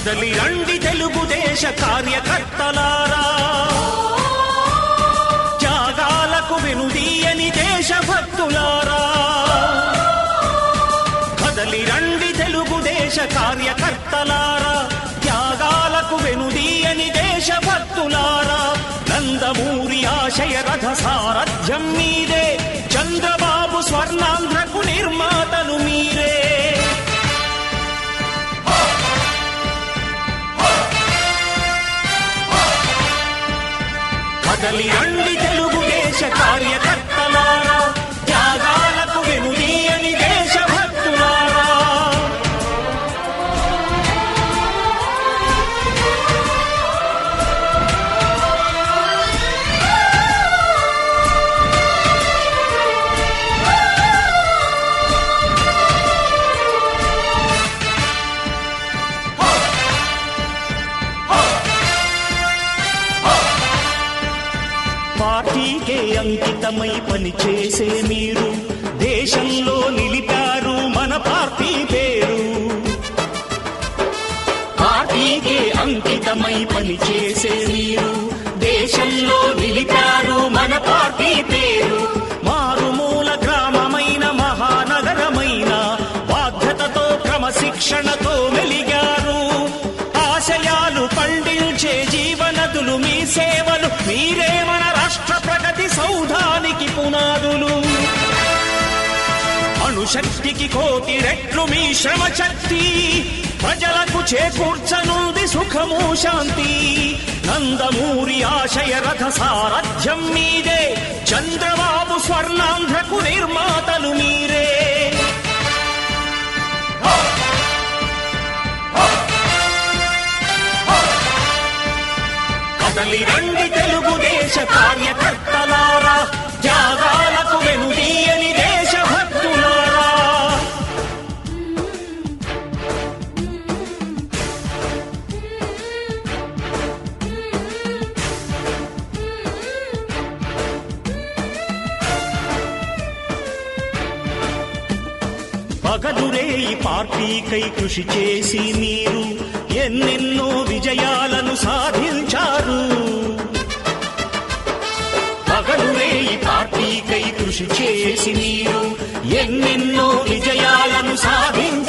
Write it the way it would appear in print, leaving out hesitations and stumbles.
కదలి రండి తెలుగుదేశ కార్యకర్తలారా, త్యాగాలకు వెనుదీయని దేశభక్తులారా. కదలి రండి తెలుగుదేశ కార్యకర్తలారా, త్యాగాలకు వెనుదీయని దేశభక్తులారా. నందమూరి ఆశయ రథ సారథ్యం మీరే, చంద్రబాబు స్వర్ణాంధ్రకు నిర్మాతలు మీరే. కదలి రండి తెలుగుదేశ కార్యకర్తలారా, త్యాగాలకు వెనుదీయని దేశభక్తులారా. పార్టీకే అంకితమై పనిచేసే మీరు దేశంలో నిలిపారు మన పార్టీ పేరు. పార్టీకే అంకితమై పనిచేసే మీరు దేశంలో నిలిపారు మన పార్టీ పేరు. మారుమూల గ్రామమైన మహానగరమైన బాధ్యతతో క్రమశిక్షణతో మెలిగారు. ఆశయాలు పండించే జీవనదులు మీ సేవలు, మీరే మన రాష్ట్ర ప్రగతి సౌధానికి పునాదులు. అణుశక్తికి కోటి రెట్లు మీ శ్రమ శక్తి, ప్రజలకు చేకూర్చనుంది సుఖము శాంతి. నందమూరి ఆశయ రథ సారథ్యం మీదే, చంద్రబాబు స్వర్ణాంధ్రకు నిర్మాతలు మీరే. కదలి రండి తెలుగుదేశ కార్యకర్తలారా, త్యాగాలకు వెనుదీయని దేశభక్తులారా. పగలురేయి పార్టీకై కృషి చేసి మీరు ఎన్నెన్నో విజయాలను సాధించారు. పగలురేయి పార్టీకై కృషి చేసి మీరు ఎన్నెన్నో విజయాలను సాధించారు.